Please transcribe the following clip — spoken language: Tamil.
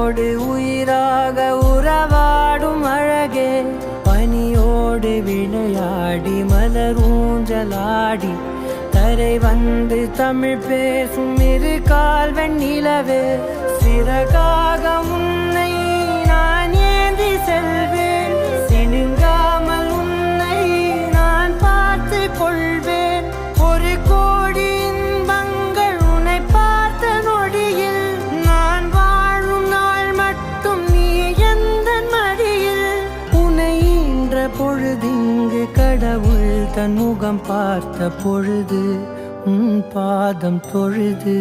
உயிரோடு உயிராக உறவாடும் அழகே பனியோடு விளையாடி மலர் ஊஞ்சலாடி தரை வந்து தமிழ் பேசும் இரு கால் வெண்ணிலவே சிறகாக உன்னை நான் ஏந்தி செல்வேன் சினுங்காமல் உன்னை நான் பார்த்து கொள்வேன் ஒரு கோடி இன்பங்கள் உன்னை பார்த்த நொடியில் நான் வாழும் நாள் மட்டும் நீ எந்த மடியில் உன்னை ஈன்ற பொழுதிங்கு கடவுள் தன் முகம் பார்த்த பொழுது உன் பாதம் தொழுது